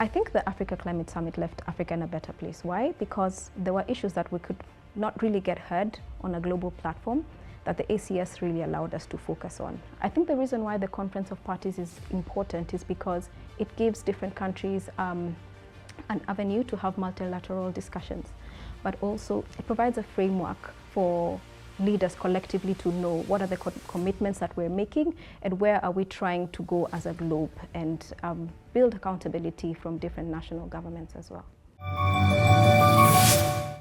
I think the Africa Climate Summit left Africa in a better place. Why? Because there were issues that we could not really get heard on a global platform that the ACS really allowed us to focus on. I think the reason why the Conference of Parties is important is because it gives different countries an avenue to have multilateral discussions, but also it provides a framework for leaders collectively to know what are the commitments that we're making and where are we trying to go as a globe, and build accountability from different national governments as well.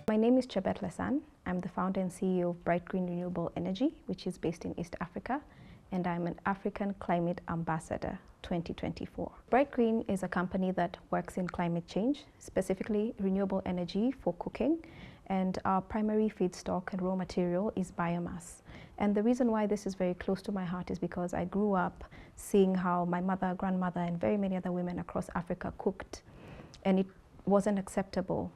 My name is Chebet Lesan. I'm the founder and CEO of BrightGreen Renewable Energy, which is based in East Africa, and I'm an African Climate Ambassador 2024. BrightGreen is a company that works in climate change, specifically renewable energy for cooking, and our primary feedstock and raw material is biomass. And the reason why this is very close to my heart is because I grew up seeing how my mother, grandmother, and very many other women across Africa cooked, and it wasn't acceptable.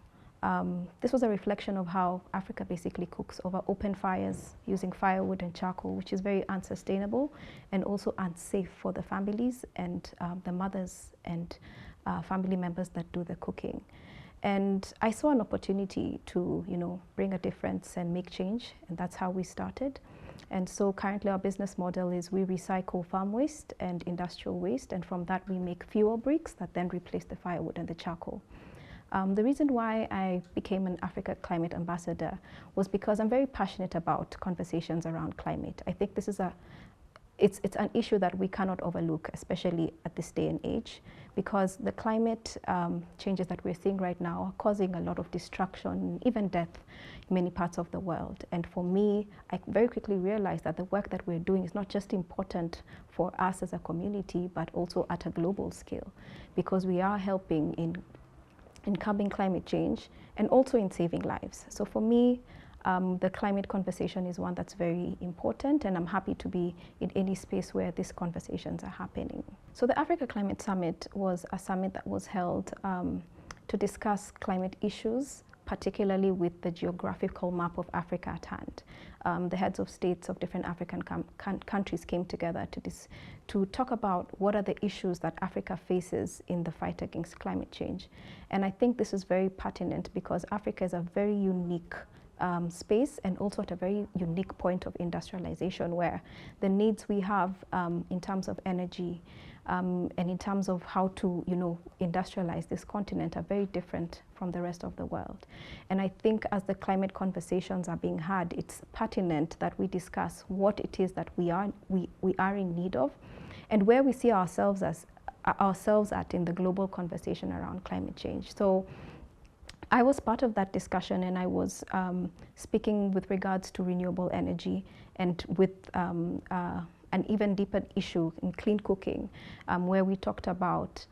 This was a reflection of how Africa basically cooks over open fires using firewood and charcoal, which is very unsustainable and also unsafe for the families and the mothers and family members that do the cooking. And I saw an opportunity to, bring a difference and make change, and that's how we started. And so currently our business model is we recycle farm waste and industrial waste, and from that we make fuel bricks that then replace the firewood and the charcoal. The reason why I became an Africa Climate Ambassador was because I'm very passionate about conversations around climate. I think this is it's an issue that we cannot overlook, especially at this day and age, because the climate changes that we're seeing right now are causing a lot of destruction, even death in many parts of the world. And for me, I very quickly realized that the work that we're doing is not just important for us as a community, but also at a global scale, because we are helping in curbing climate change and also in saving lives. So for me, the climate conversation is one that's very important, and I'm happy to be in any space where these conversations are happening. So the Africa Climate Summit was a summit that was held to discuss climate issues, particularly with the geographical map of Africa at hand. The heads of states of different African countries came together to talk about what are the issues that Africa faces in the fight against climate change. And I think this is very pertinent because Africa is a very unique space, and also at a very unique point of industrialization, where the needs we have in terms of energy and in terms of how to industrialize this continent are very different from the rest of the world. And I think as the climate conversations are being had, it's pertinent that we discuss what it is that we are in need of, and where we see ourselves at in the global conversation around climate change. So I was part of that discussion, and I was speaking with regards to renewable energy and with an even deeper issue in clean cooking, where we talked about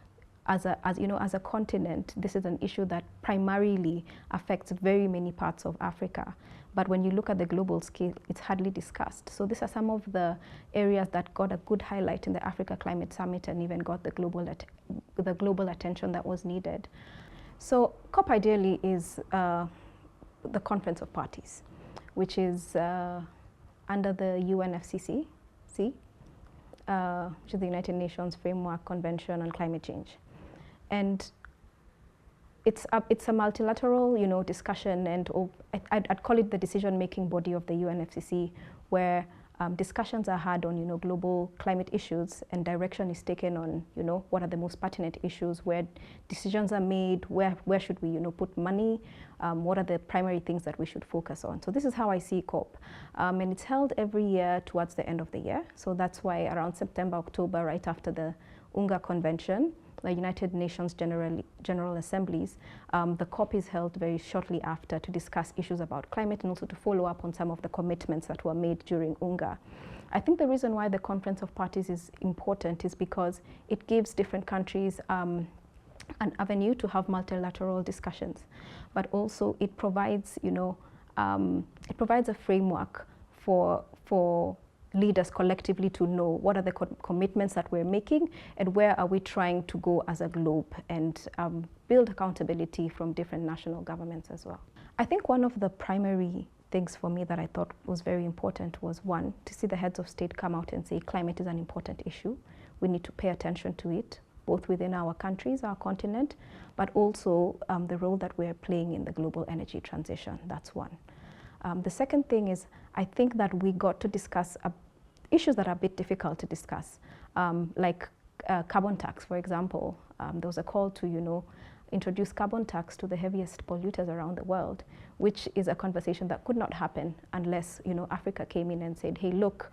as a continent, this is an issue that primarily affects very many parts of Africa. But when you look at the global scale, it's hardly discussed. So these are some of the areas that got a good highlight in the Africa Climate Summit and even got the global attention that was needed. So COP ideally is the Conference of Parties, which is under the UNFCCC, which is the United Nations Framework Convention on Climate Change. And it's a multilateral, discussion, and I'd call it the decision-making body of the UNFCCC, where discussions are had on, global climate issues, and direction is taken on, what are the most pertinent issues, where decisions are made, where should we, put money, what are the primary things that we should focus on. So this is how I see COP. And it's held every year towards the end of the year. So that's why around September, October, right after the UNGA Convention, the United Nations General Assemblies, the COP is held very shortly after to discuss issues about climate and also to follow up on some of the commitments that were made during UNGA. I think the reason why the Conference of Parties is important is because it gives different countries an avenue to have multilateral discussions, but also it provides, it provides a framework for leaders collectively to know what are the commitments that we're making and where are we trying to go as a globe, and build accountability from different national governments as well. I think one of the primary things for me that I thought was very important was, one, to see the heads of state come out and say climate is an important issue. We need to pay attention to it. both within our countries, our continent, but also the role that we're playing in the global energy transition. That's one. The second thing is, I think that we got to discuss issues that are a bit difficult to discuss, like carbon tax, for example. There was a call to, introduce carbon tax to the heaviest polluters around the world, which is a conversation that could not happen unless, Africa came in and said, hey, look,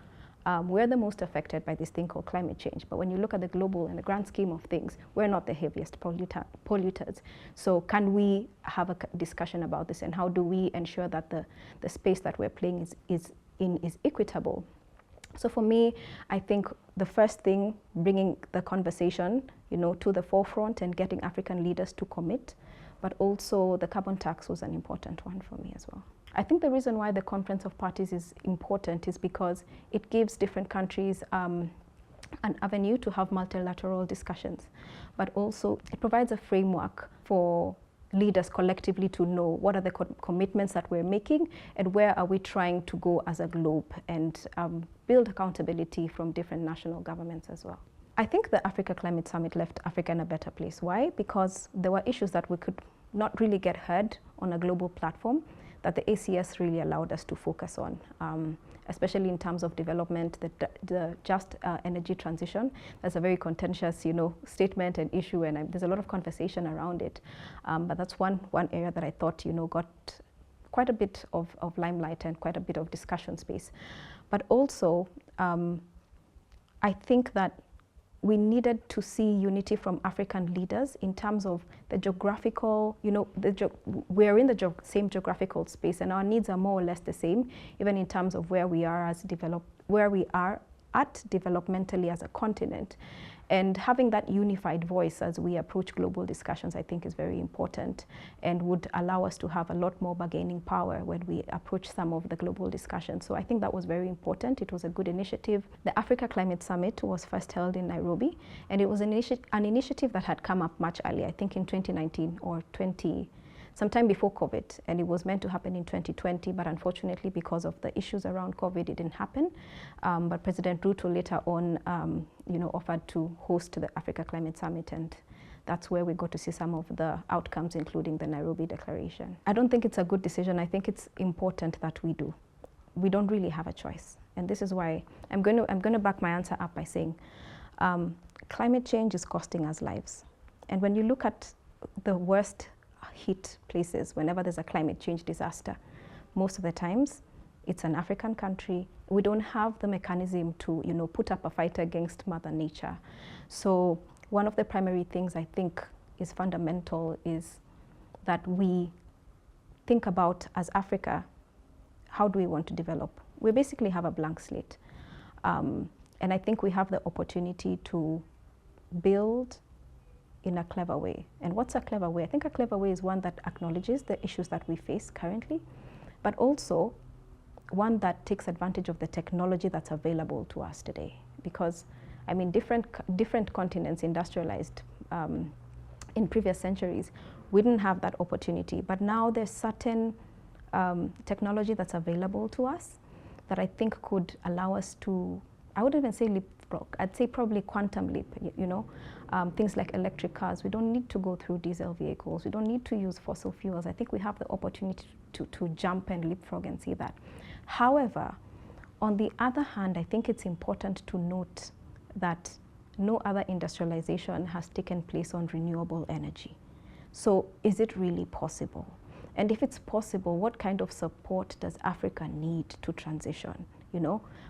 we're the most affected by this thing called climate change. But when you look at the global and the grand scheme of things, we're not the heaviest polluters. So can we have a discussion about this, and how do we ensure that the space that we're playing is equitable? So for me, I think the first thing, bringing the conversation, to the forefront and getting African leaders to commit, but also the carbon tax was an important one for me as well. I think the reason why the Conference of Parties is important is because it gives different countries an avenue to have multilateral discussions, but also it provides a framework for leaders collectively to know what are the commitments that we're making and where are we trying to go as a globe, and build accountability from different national governments as well. I think the Africa Climate Summit left Africa in a better place. Why? Because there were issues that we could not really get heard on a global platform that the ACS really allowed us to focus on, especially in terms of development, the just energy transition. That's a very contentious, statement and issue, and there's a lot of conversation around it. But that's one area that I thought, got quite a bit of limelight and quite a bit of discussion space. But also, I think that we needed to see unity from African leaders in terms of the geographical, we're in the same geographical space, and our needs are more or less the same, even in terms of where we are at developmentally as a continent. And having that unified voice as we approach global discussions, I think, is very important and would allow us to have a lot more bargaining power when we approach some of the global discussions. So I think that was very important. It was a good initiative. The Africa Climate Summit was first held in Nairobi, and it was an initiative that had come up much earlier, I think in 2019 or sometime before COVID, and it was meant to happen in 2020, but unfortunately because of the issues around COVID, it didn't happen. But President Ruto later on, offered to host the Africa Climate Summit, and that's where we got to see some of the outcomes, including the Nairobi Declaration. I don't think it's a good decision. I think it's important that we do. We don't really have a choice, and this is why I'm going to back my answer up by saying climate change is costing us lives. And when you look at the worst hit places, whenever there's a climate change disaster, most of the times it's an African country. We don't have the mechanism to, put up a fight against Mother Nature. So one of the primary things I think is fundamental is that we think about, as Africa, how do we want to develop? We basically have a blank slate. And I think we have the opportunity to build in a clever way. And what's a clever way? I think a clever way is one that acknowledges the issues that we face currently, but also one that takes advantage of the technology that's available to us today. Because, different continents industrialized in previous centuries, we didn't have that opportunity. But now there's certain technology that's available to us that I think could allow us to, I wouldn't even say leapfrog, I'd say probably quantum leap, things like electric cars. We don't need to go through diesel vehicles. We don't need to use fossil fuels. I think we have the opportunity to jump and leapfrog and see that. However, on the other hand, I think it's important to note that no other industrialization has taken place on renewable energy. So is it really possible? And if it's possible, what kind of support does Africa need to transition?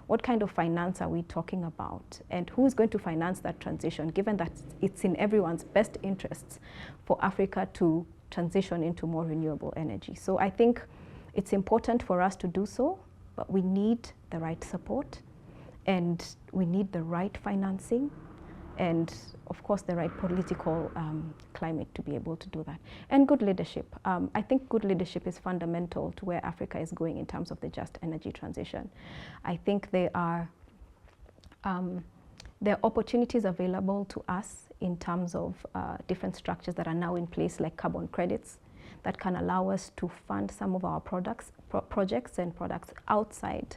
What kind of finance are we talking about? And who is going to finance that transition, given that it's in everyone's best interests for Africa to transition into more renewable energy? So I think it's important for us to do so, but we need the right support, and we need the right financing, and of course the right political climate to be able to do that. And good leadership. I think good leadership is fundamental to where Africa is going in terms of the just energy transition. I think there are opportunities available to us in terms of different structures that are now in place, like carbon credits, that can allow us to fund some of our projects and products outside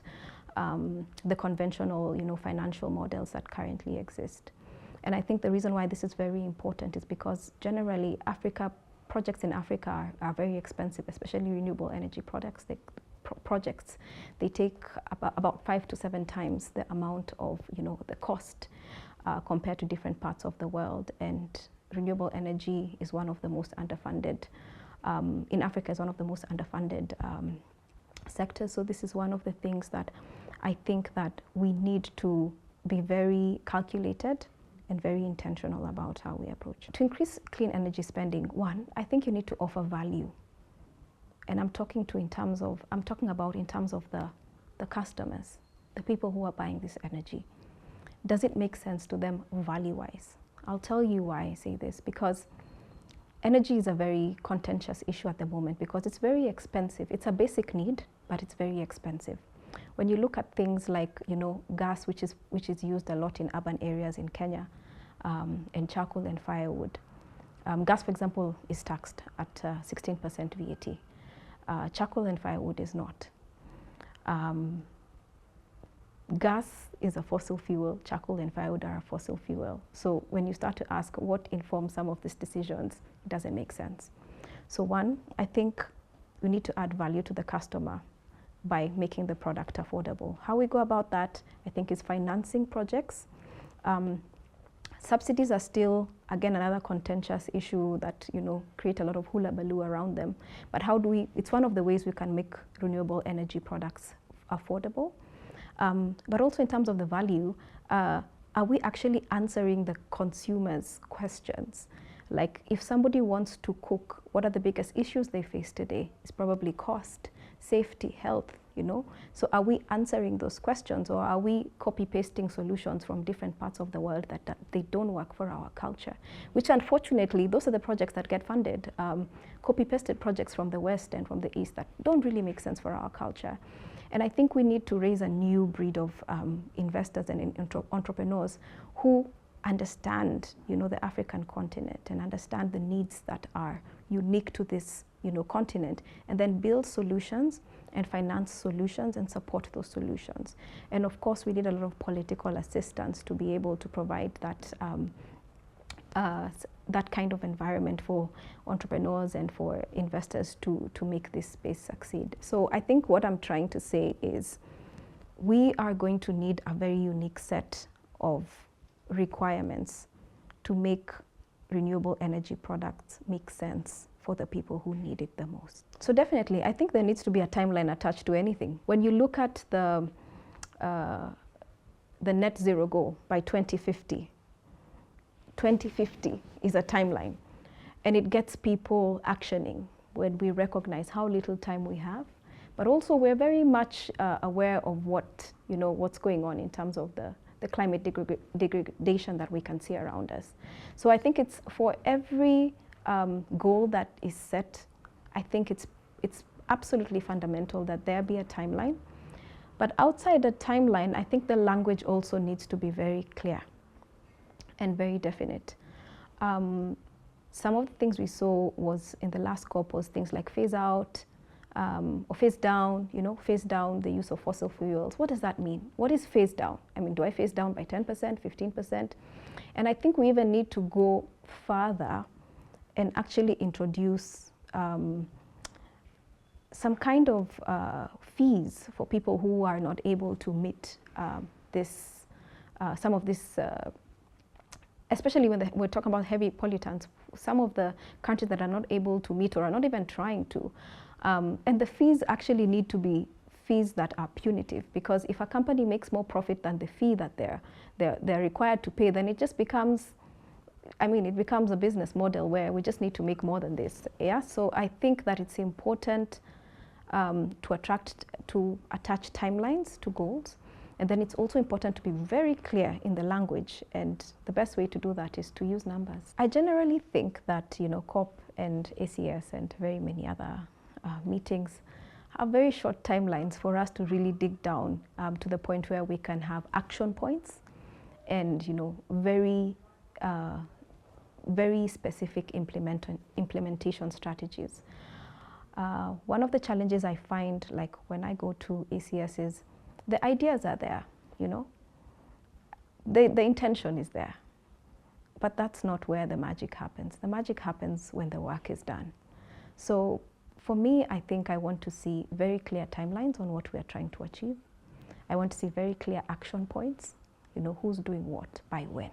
the conventional, financial models that currently exist. And I think the reason why this is very important is because generally projects in Africa are very expensive, especially renewable energy projects. They take about 5 to 7 times the amount of, the cost compared to different parts of the world. And renewable energy is one of the most underfunded, in Africa is one of the most underfunded sectors. So this is one of the things that I think that we need to be very calculated and very intentional about how we approach. To increase clean energy spending, one, I think you need to offer value. And I'm talking about in terms of the customers, the people who are buying this energy. Does it make sense to them value-wise? I'll tell you why I say this, because energy is a very contentious issue at the moment because it's very expensive. It's a basic need, but it's very expensive. When you look at things like, gas, which is used a lot in urban areas in Kenya, and charcoal and firewood. Gas, for example, is taxed at 16% VAT. Charcoal and firewood is not. Gas is a fossil fuel, charcoal and firewood are a fossil fuel. So when you start to ask what informs some of these decisions, it doesn't make sense. So one, I think we need to add value to the customer by making the product affordable. How we go about that, I think, is financing projects. Subsidies are still, again, another contentious issue that, create a lot of hula-baloo around them. But it's one of the ways we can make renewable energy products affordable. But also in terms of the value, are we actually answering the consumers' questions? Like, if somebody wants to cook, what are the biggest issues they face today? It's probably cost, safety, health, So are we answering those questions, or are we copy-pasting solutions from different parts of the world that they don't work for our culture? Which, unfortunately, those are the projects that get funded. Copy-pasted projects from the West and from the East that don't really make sense for our culture. And I think we need to raise a new breed of investors and entrepreneurs who understand, the African continent and understand the needs that are unique to this, continent, and then build solutions and finance solutions and support those solutions. And of course, we need a lot of political assistance to be able to provide that that kind of environment for entrepreneurs and for investors to make this space succeed. So I think what I'm trying to say is we are going to need a very unique set of requirements to make renewable energy products make sense for the people who need it the most. So definitely, I think there needs to be a timeline attached to anything. When you look at the net zero goal by 2050, 2050 is a timeline, and it gets people actioning when we recognize how little time we have, but also we're very much aware of what's going on in terms of the climate degradation that we can see around us. So I think it's for every goal that is set, I think it's absolutely fundamental that there be a timeline. But outside the timeline, I think the language also needs to be very clear and very definite. Some of the things we saw was in the last COP was things like phase out or phase down, phase down the use of fossil fuels. What does that mean? What is phase down? I mean, do I phase down by 10%, 15%? And I think we even need to go further and actually introduce some kind of fees for people who are not able to meet some of this, especially when we're talking about heavy pollutants, some of the countries that are not able to meet or are not even trying to. And the fees actually need to be fees that are punitive, because if a company makes more profit than the fee that they're required to pay, then it just becomes, it becomes a business model where we just need to make more than this. Yeah. So I think that it's important to attach timelines to goals, and then it's also important to be very clear in the language. And the best way to do that is to use numbers. I generally think that COP and ACS and very many other meetings have very short timelines for us to really dig down to the point where we can have action points and very specific implementation strategies. One of the challenges I find, like when I go to ACS, is the ideas are there, the intention is there, but that's not where the magic happens. The magic happens when the work is done. So for me, I think I want to see very clear timelines on what we are trying to achieve. I want to see very clear action points, who's doing what, by when.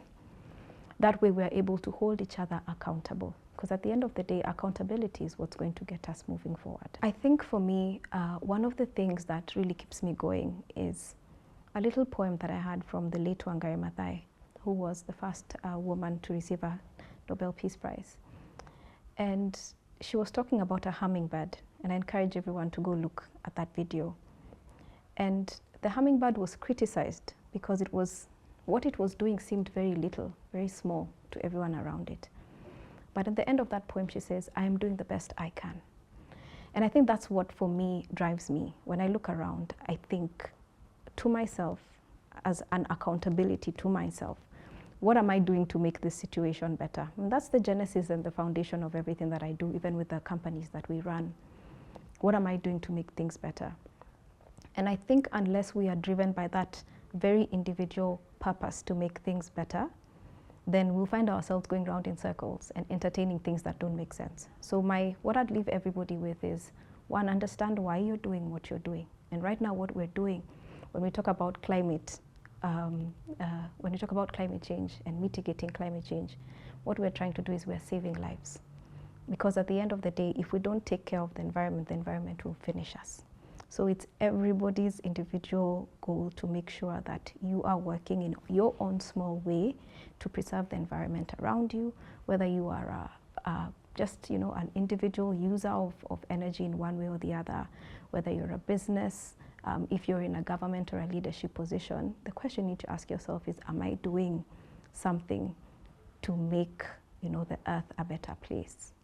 That way we're able to hold each other accountable, because at the end of the day, accountability is what's going to get us moving forward. I think for me, one of the things that really keeps me going is a little poem that I had from the late Wangari Maathai, who was the first woman to receive a Nobel Peace Prize. And she was talking about a hummingbird, and I encourage everyone to go look at that video. And the hummingbird was criticized because what it was doing seemed very little, very small to everyone around it. But at the end of that poem, she says, I am doing the best I can. And I think that's what, for me, drives me. When I look around, I think to myself, as an accountability to myself, what am I doing to make this situation better? And that's the genesis and the foundation of everything that I do, even with the companies that we run. What am I doing to make things better? And I think unless we are driven by that very individual purpose to make things better, then we'll find ourselves going round in circles and entertaining things that don't make sense. So what I'd leave everybody with is, one, understand why you're doing what you're doing. And right now what we're doing, when we talk about climate change and mitigating climate change, what we're trying to do is we're saving lives. Because at the end of the day, if we don't take care of the environment will finish us. So it's everybody's individual goal to make sure that you are working in your own small way to preserve the environment around you, whether you are just an individual user of energy in one way or the other, whether you're a business, if you're in a government or a leadership position. The question you need to ask yourself is, am I doing something to make the earth a better place?